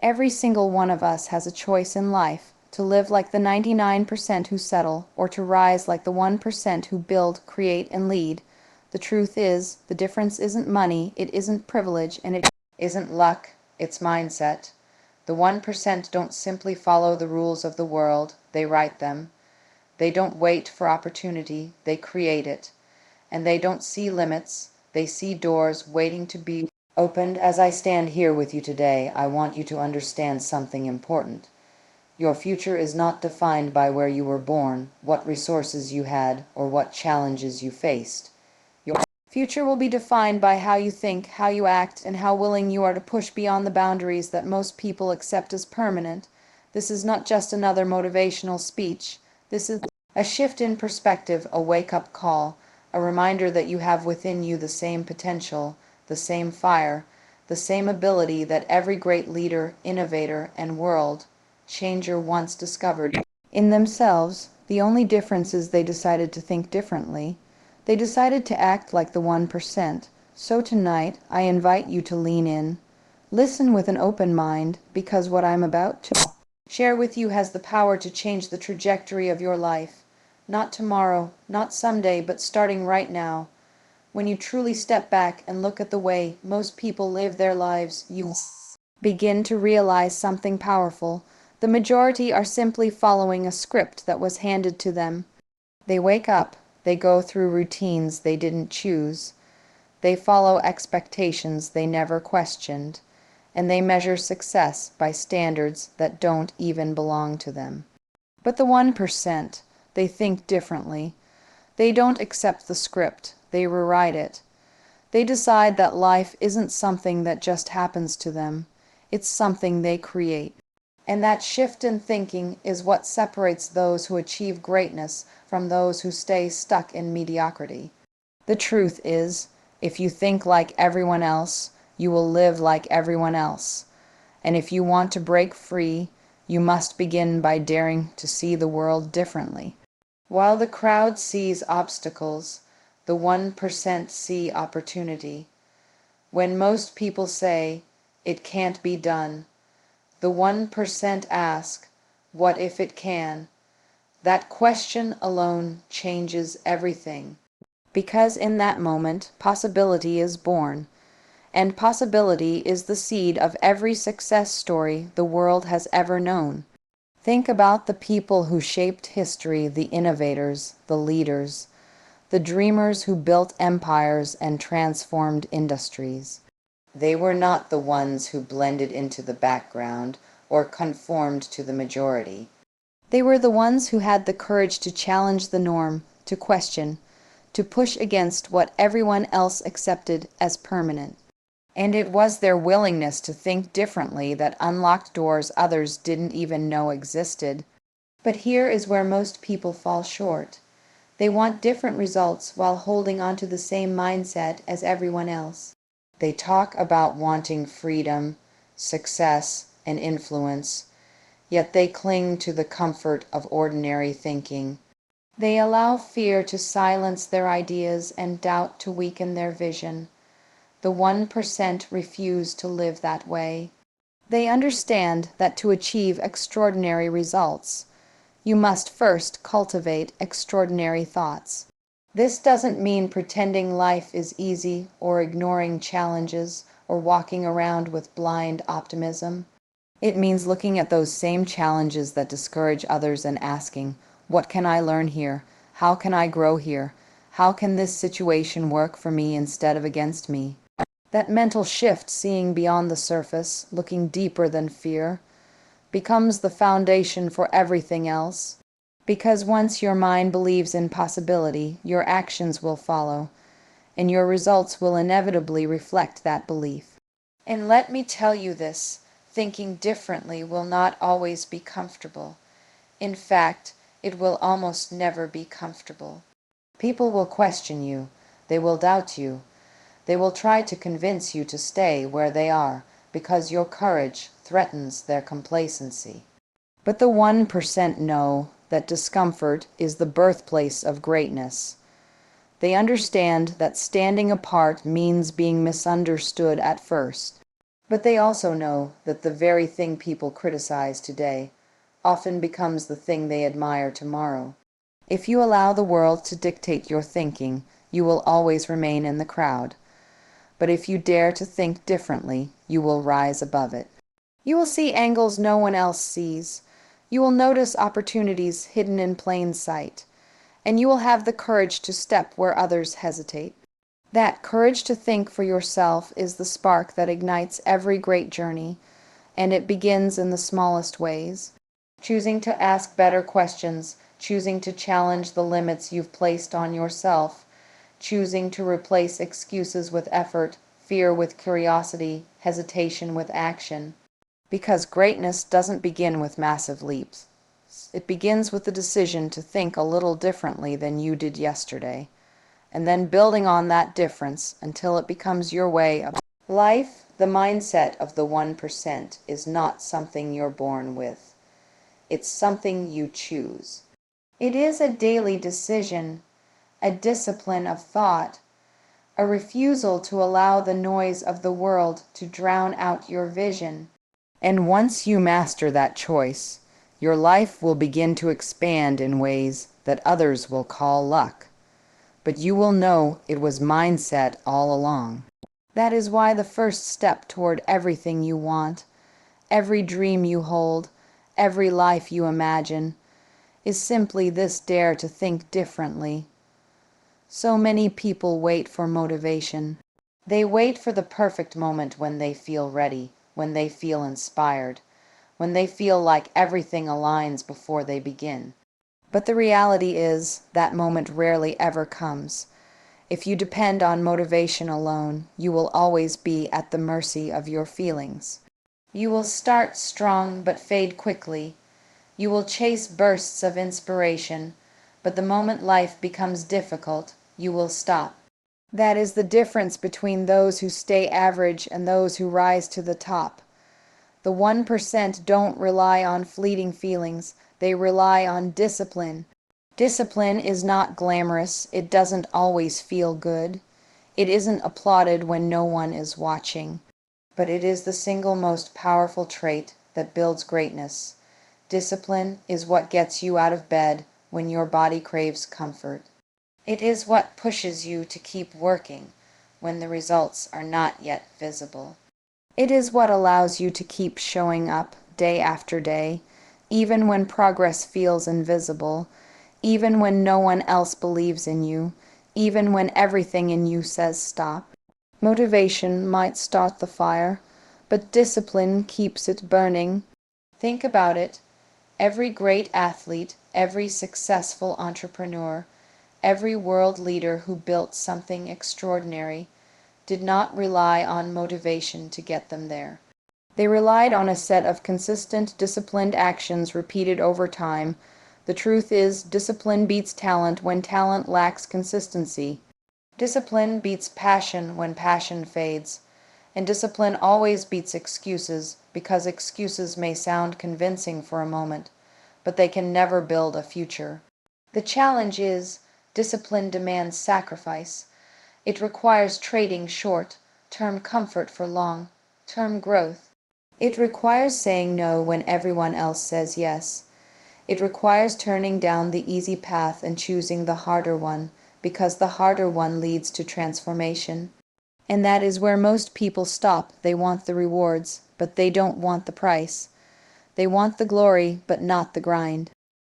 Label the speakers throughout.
Speaker 1: Every single one of us has a choice in life to live like the 99% who settle or to rise like the 1% who build, create, and lead. The truth is, the difference isn't money, it isn't privilege, and it isn't luck, it's mindset. The 1% don't simply follow the rules of the world, they write them. They don't wait for opportunity, they create it. And they don't see limits, they see doors waiting to be opened. As I stand here with you today, I want you to understand something important. Your future is not defined by where you were born, what resources you had, or what challenges you faced. Your future will be defined by how you think, how you act, and how willing you are to push beyond the boundaries that most people accept as permanent. This is not just another motivational speech. This is a shift in perspective, a wake-up call, a reminder that you have within you the same potential, the same fire, the same ability that every great leader, innovator, and world changer once discovered in themselves. The only difference is they decided to think differently. They decided to act like the 1%. So tonight, I invite you to lean in. Listen with an open mind, because what I'm about to share with you has the power to change the trajectory of your life. Not tomorrow, not someday, but starting right now. When you truly step back and look at the way most people live their lives, you begin to realize something powerful. The majority are simply following a script that was handed to them. They wake up, they go through routines they didn't choose, they follow expectations they never questioned, and they measure success by standards that don't even belong to them. But the 1%, they think differently. They don't accept the script, they rewrite it. They decide that life isn't something that just happens to them, it's something they create. And that shift in thinking is what separates those who achieve greatness from those who stay stuck in mediocrity. The truth is, if you think like everyone else, you will live like everyone else. And if you want to break free, you must begin by daring to see the world differently. While the crowd sees obstacles, the 1% see opportunity. When most people say, "It can't be done," the 1% ask, "What if it can?" That question alone changes everything. Because in that moment, possibility is born. And possibility is the seed of every success story the world has ever known. Think about the people who shaped history, the innovators, the leaders, the dreamers who built empires and transformed industries. They were not the ones who blended into the background or conformed to the majority. They were the ones who had the courage to challenge the norm, to question, to push against what everyone else accepted as permanent. And it was their willingness to think differently that unlocked doors others didn't even know existed. But here is where most people fall short. They want different results while holding onto the same mindset as everyone else. They talk about wanting freedom, success, and influence, yet they cling to the comfort of ordinary thinking. They allow fear to silence their ideas and doubt to weaken their vision. The 1% refuse to live that way. They understand that to achieve extraordinary results, you must first cultivate extraordinary thoughts. This doesn't mean pretending life is easy or ignoring challenges or walking around with blind optimism. It means looking at those same challenges that discourage others and asking, "What can I learn here? How can I grow here? How can this situation work for me instead of against me?" That mental shift, seeing beyond the surface, looking deeper than fear, becomes the foundation for everything else. Because once your mind believes in possibility, your actions will follow, and your results will inevitably reflect that belief. And let me tell you this, thinking differently will not always be comfortable. In fact, it will almost never be comfortable. People will question you, they will doubt you, they will try to convince you to stay where they are, because your courage threatens their complacency. But the 1% know that discomfort is the birthplace of greatness. They understand that standing apart means being misunderstood at first. But they also know that the very thing people criticize today often becomes the thing they admire tomorrow. If you allow the world to dictate your thinking, you will always remain in the crowd. But if you dare to think differently, you will rise above it. You will see angles no one else sees. You will notice opportunities hidden in plain sight. And you will have the courage to step where others hesitate. That courage to think for yourself is the spark that ignites every great journey, and it begins in the smallest ways. Choosing to ask better questions, choosing to challenge the limits you've placed on yourself, choosing to replace excuses with effort, fear with curiosity, hesitation with action. Because greatness doesn't begin with massive leaps. It begins with the decision to think a little differently than you did yesterday, and then building on that difference until it becomes your way of life. The mindset of the 1% is not something you're born with. It's something you choose. It is a daily decision, a discipline of thought, a refusal to allow the noise of the world to drown out your vision. And once you master that choice, your life will begin to expand in ways that others will call luck. But you will know it was mindset all along. That is why the first step toward everything you want, every dream you hold, every life you imagine, is simply this dare to think differently. So many people wait for motivation. They wait for the perfect moment when they feel ready, when they feel inspired, when they feel like everything aligns before they begin. But the reality is that moment rarely ever comes. If you depend on motivation alone, you will always be at the mercy of your feelings. You will start strong but fade quickly. You will chase bursts of inspiration, but the moment life becomes difficult, you will stop. That is the difference between those who stay average and those who rise to the top. The 1% don't rely on fleeting feelings, they rely on discipline. Discipline is not glamorous, it doesn't always feel good. It isn't applauded when no one is watching. But it is the single most powerful trait that builds greatness. Discipline is what gets you out of bed when your body craves comfort. It is what pushes you to keep working when the results are not yet visible. It is what allows you to keep showing up day after day, even when progress feels invisible, even when no one else believes in you, even when everything in you says stop. Motivation might start the fire, but discipline keeps it burning. Think about it. Every great athlete, every successful entrepreneur, every world leader who built something extraordinary did not rely on motivation to get them there. They relied on a set of consistent, disciplined actions repeated over time. The truth is, discipline beats talent when talent lacks consistency. Discipline beats passion when passion fades. And discipline always beats excuses, because excuses may sound convincing for a moment, but they can never build a future. The challenge is, discipline demands sacrifice. It requires trading short-term comfort for long-term growth. It requires saying no when everyone else says yes. It requires turning down the easy path and choosing the harder one, because the harder one leads to transformation. And that is where most people stop. They want the rewards, but they don't want the price. They want the glory, but not the grind.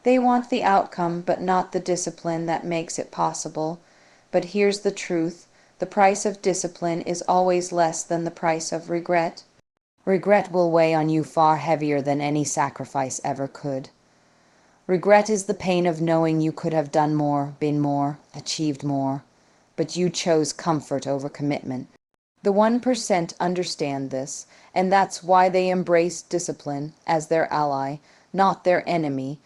Speaker 1: They want the outcome, but not the discipline that makes it possible. But here's the truth. The price of discipline is always less than the price of regret. Regret will weigh on you far heavier than any sacrifice ever could. Regret is the pain of knowing you could have done more, been more, achieved more, but you chose comfort over commitment. The 1% understand this, and that's why they embrace discipline as their ally, not their enemy.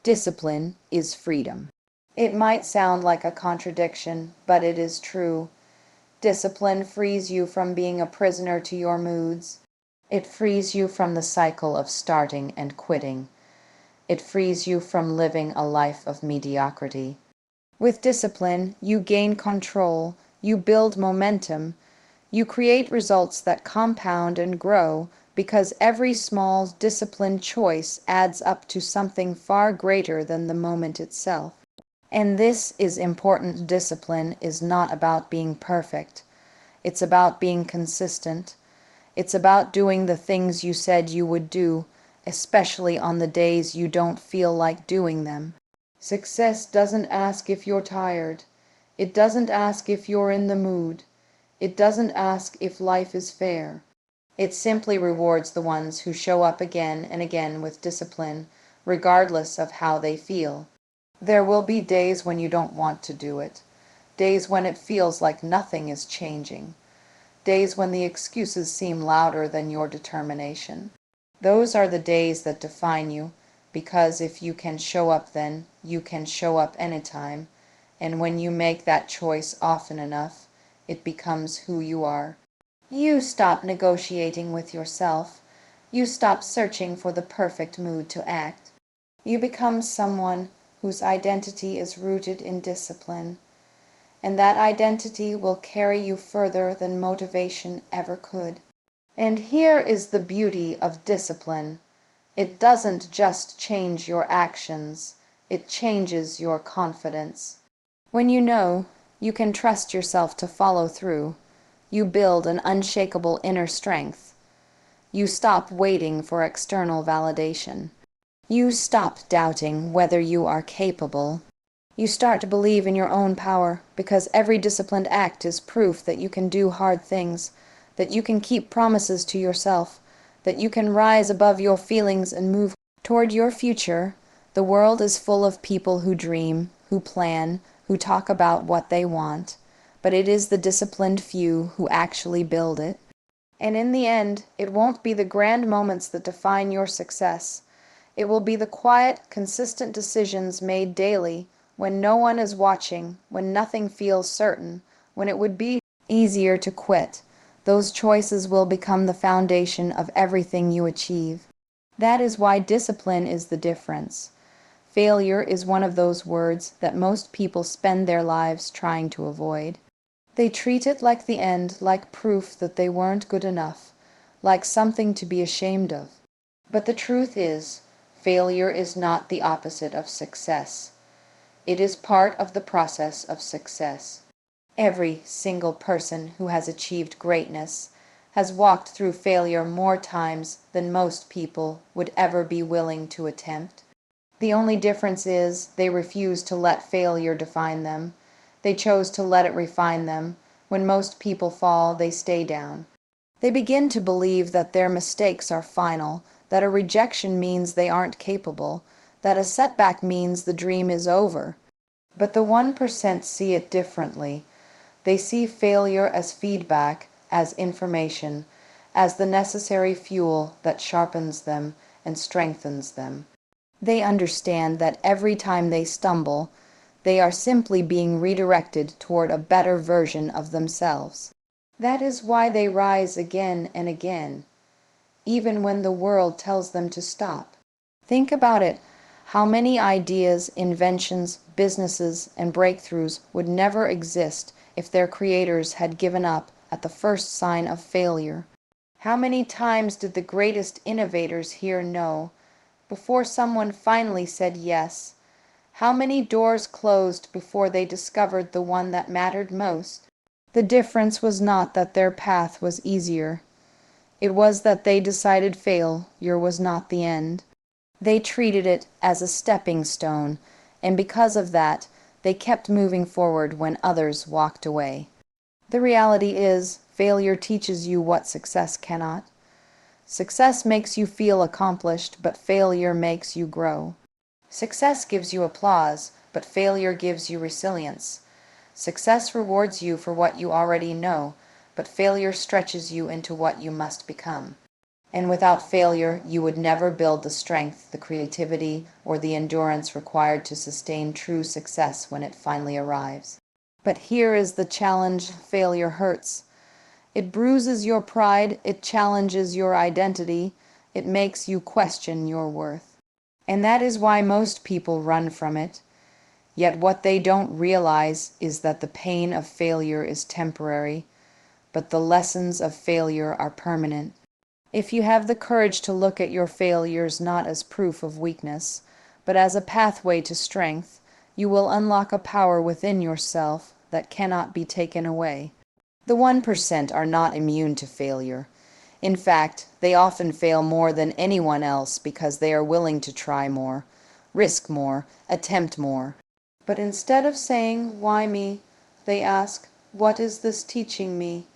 Speaker 1: Discipline is freedom. It might sound like a contradiction, but it is true. Discipline frees you from being a prisoner to your moods. It frees you from the cycle of starting and quitting. It frees you from living a life of mediocrity. With discipline, you gain control, you build momentum, You create results that compound and grow because every small, disciplined choice adds up to something far greater than the moment itself. And this is important. Discipline is not about being perfect. It's about being consistent. It's about doing the things you said you would do, especially on the days you don't feel like doing them. Success doesn't ask if you're tired. It doesn't ask if you're in the mood. It doesn't ask if life is fair. It simply rewards the ones who show up again and again with discipline, regardless of how they feel. There will be days when you don't want to do it, days when it feels like nothing is changing, days when the excuses seem louder than your determination. Those are the days that define you, because if you can show up then, you can show up anytime, and when you make that choice often enough, it becomes who you are. You stop negotiating with yourself. You stop searching for the perfect mood to act. You become someone whose identity is rooted in discipline, and that identity will carry you further than motivation ever could. And here is the beauty of discipline. It doesn't just change your actions, it changes your confidence. When you know you can trust yourself to follow through, you build an unshakable inner strength. You stop waiting for external validation. You stop doubting whether you are capable. You start to believe in your own power, because every disciplined act is proof that you can do hard things, that you can keep promises to yourself, that you can rise above your feelings and move toward your future. The world is full of people who dream, who plan, who talk about what they want, but it is the disciplined few who actually build it. And in the end, it won't be the grand moments that define your success. It will be the quiet, consistent decisions made daily, when no one is watching, when nothing feels certain, when it would be easier to quit. Those choices will become the foundation of everything you achieve. That is why discipline is the difference. Failure is one of those words that most people spend their lives trying to avoid. They treat it like the end, like proof that they weren't good enough, like something to be ashamed of. But the truth is, failure is not the opposite of success. It is part of the process of success. Every single person who has achieved greatness has walked through failure more times than most people would ever be willing to attempt. The only difference is they refuse to let failure define them. They chose to let it refine them. When most people fall, they stay down. They begin to believe that their mistakes are final, that a rejection means they aren't capable, that a setback means the dream is over. But the 1% see it differently. They see failure as feedback, as information, as the necessary fuel that sharpens them and strengthens them. They understand that every time they stumble, they are simply being redirected toward a better version of themselves. That is why they rise again and again, even when the world tells them to stop. Think about it. How many ideas, inventions, businesses, and breakthroughs would never exist if their creators had given up at the first sign of failure? How many times did the greatest innovators hear no before someone finally said yes? How many doors closed before they discovered the one that mattered most? The difference was not that their path was easier. It was that they decided failure was not the end. They treated it as a stepping stone, and because of that, they kept moving forward when others walked away. The reality is, failure teaches you what success cannot. Success makes you feel accomplished, but failure makes you grow. Success gives you applause, but failure gives you resilience. Success rewards you for what you already know, but failure stretches you into what you must become. And without failure, you would never build the strength, the creativity, or the endurance required to sustain true success when it finally arrives. But here is the challenge: failure hurts. It bruises your pride, it challenges your identity, it makes you question your worth. And that is why most people run from it. Yet what they don't realize is that the pain of failure is temporary. but the lessons of failure are permanent. If you have the courage to look at your failures not as proof of weakness, but as a pathway to strength, you will unlock a power within yourself that cannot be taken away. The 1% are not immune to failure. In fact, they often fail more than anyone else because they are willing to try more, risk more, attempt more. But instead of saying, "Why me?" they ask, "What is this teaching me?"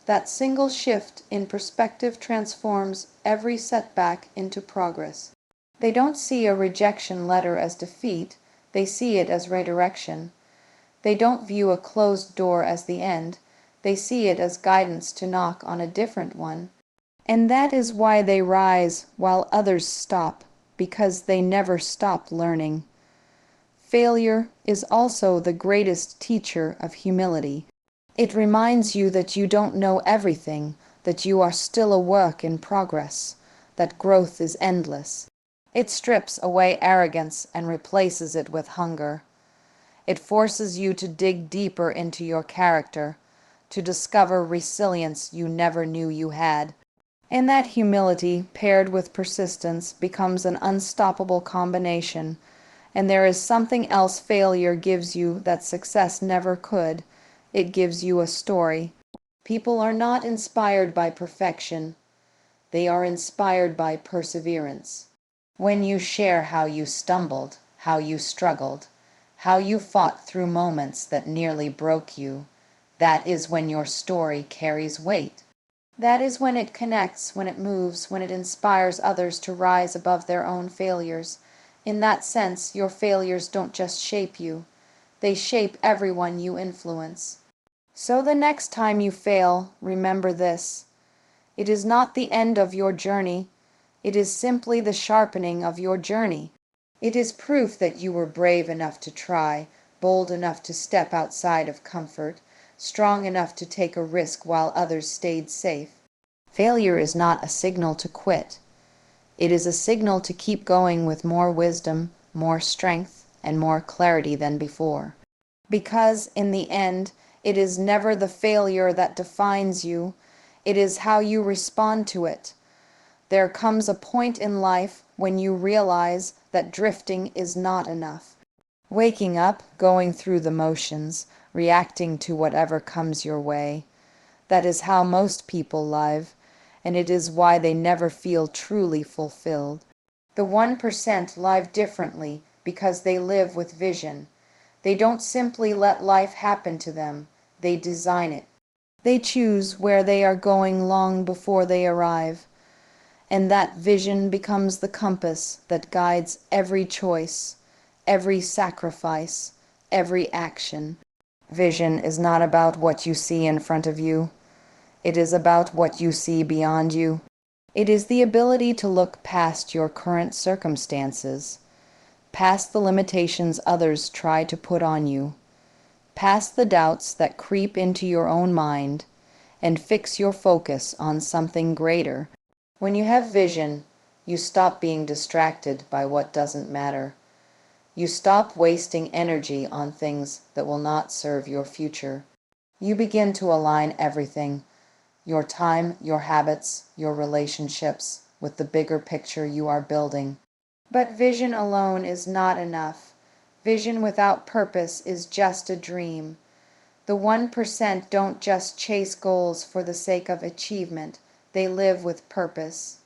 Speaker 1: That single shift in perspective transforms every setback into progress. They don't see a rejection letter as defeat, they see it as redirection. They don't view a closed door as the end, they see it as guidance to knock on a different one. And that is why they rise while others stop, because they never stop learning. Failure is also the greatest teacher of humility. It reminds you that you don't know everything, that you are still a work in progress, that growth is endless. It strips away arrogance and replaces it with hunger. It forces you to dig deeper into your character, to discover resilience you never knew you had. And that humility, paired with persistence, becomes an unstoppable combination. And there is something else failure gives you that success never could. It gives you a story. People are not inspired by perfection. They are inspired by perseverance. When you share how you stumbled, how you struggled, how you fought through moments that nearly broke you, that is when your story carries weight. That is when it connects, when it moves, when it inspires others to rise above their own failures. In that sense, your failures don't just shape you, they shape everyone you influence. So the next time you fail, remember this. It is not the end of your journey, it is simply the sharpening of your journey. It is proof that you were brave enough to try, bold enough to step outside of comfort, strong enough to take a risk while others stayed safe. Failure is not a signal to quit. It is a signal to keep going with more wisdom, more strength, and more clarity than before. Because, in the end, it is never the failure that defines you, it is how you respond to it. There comes a point in life when you realize that drifting is not enough. Waking up, going through the motions, reacting to whatever comes your way. That is how most people live, and it is why they never feel truly fulfilled. The 1% live differently because they live with vision. They don't simply let life happen to them, they design it. They choose where they are going long before they arrive, and that vision becomes the compass that guides every choice, every sacrifice, every action. Vision is not about what you see in front of you. It is about what you see beyond you. It is the ability to look past your current circumstances, past the limitations others try to put on you, past the doubts that creep into your own mind, and fix your focus on something greater. When you have vision, you stop being distracted by what doesn't matter. You stop wasting energy on things that will not serve your future. You begin to align everything, your time, your habits, your relationships, with the bigger picture you are building. But vision alone is not enough. Vision without purpose is just a dream. The 1% don't just chase goals for the sake of achievement, they live with purpose.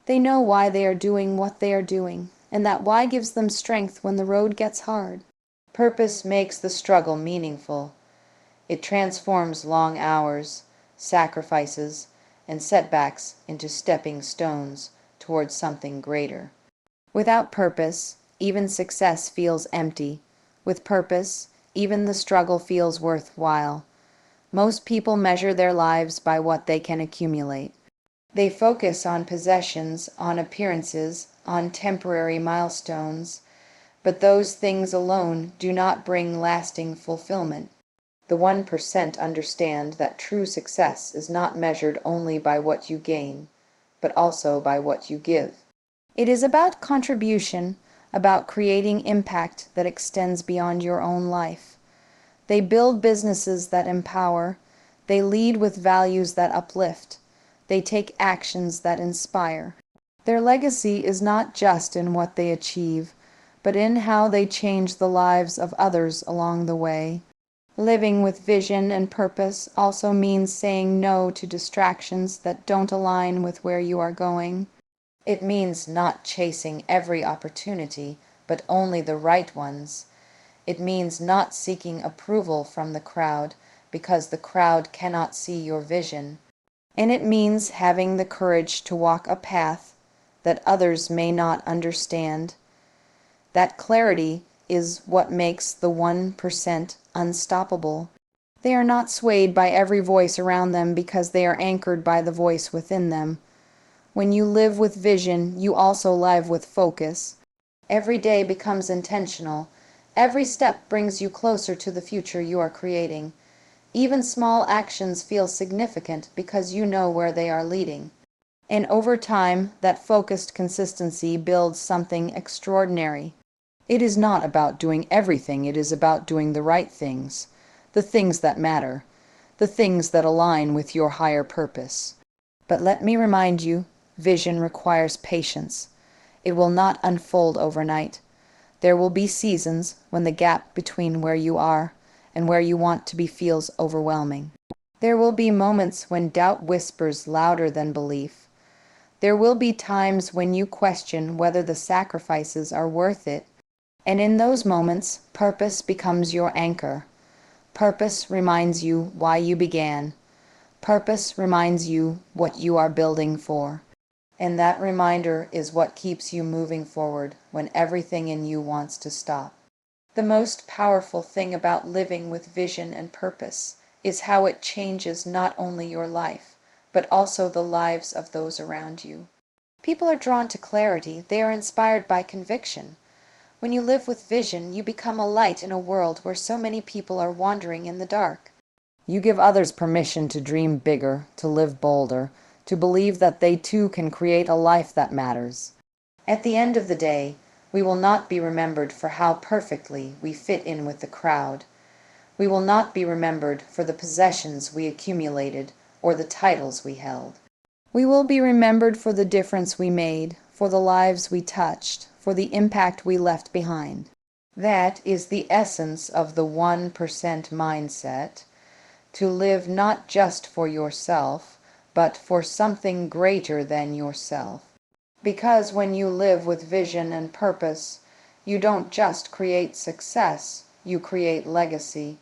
Speaker 1: They know why they are doing what they are doing, and that why gives them strength when the road gets hard. Purpose makes the struggle meaningful. It transforms long hours, sacrifices, and setbacks into stepping stones towards something greater. Without purpose, even success feels empty. With purpose, even the struggle feels worthwhile. Most people measure their lives by what they can accumulate. They focus on possessions, on appearances, on temporary milestones, but those things alone do not bring lasting fulfillment. The 1% understand that true success is not measured only by what you gain, but also by what you give. It is about contribution, about creating impact that extends beyond your own life. They build businesses that empower. They lead with values that uplift. They take actions that inspire. Their legacy is not just in what they achieve, but in how they change the lives of others along the way. Living with vision and purpose also means saying no to distractions that don't align with where you are going. It means not chasing every opportunity, but only the right ones. It means not seeking approval from the crowd, because the crowd cannot see your vision. And it means having the courage to walk a path that others may not understand. That clarity is what makes the 1% unstoppable. They are not swayed by every voice around them because they are anchored by the voice within them. When you live with vision, you also live with focus. Every day becomes intentional. Every step brings you closer to the future you are creating. Even small actions feel significant because you know where they are leading. And over time, that focused consistency builds something extraordinary. It is not about doing everything, it is about doing the right things, the things that matter, the things that align with your higher purpose. But let me remind you, vision requires patience. It will not unfold overnight. There will be seasons when the gap between where you are and where you want to be feels overwhelming. There will be moments when doubt whispers louder than belief. There will be times when you question whether the sacrifices are worth it. And in those moments, purpose becomes your anchor. Purpose reminds you why you began. Purpose reminds you what you are building for. And that reminder is what keeps you moving forward when everything in you wants to stop. The most powerful thing about living with vision and purpose is how it changes not only your life, but also the lives of those around you. People are drawn to clarity. They are inspired by conviction. When you live with vision, you become a light in a world where so many people are wandering in the dark. You give others permission to dream bigger, to live bolder, to believe that they too can create a life that matters. At the end of the day, we will not be remembered for how perfectly we fit in with the crowd. We will not be remembered for the possessions we accumulated or the titles we held. We will be remembered for the difference we made, for the lives we touched, for the impact we left behind. That is the essence of the 1% mindset, to live not just for yourself, but for something greater than yourself. Because when you live with vision and purpose, you don't just create success, you create legacy.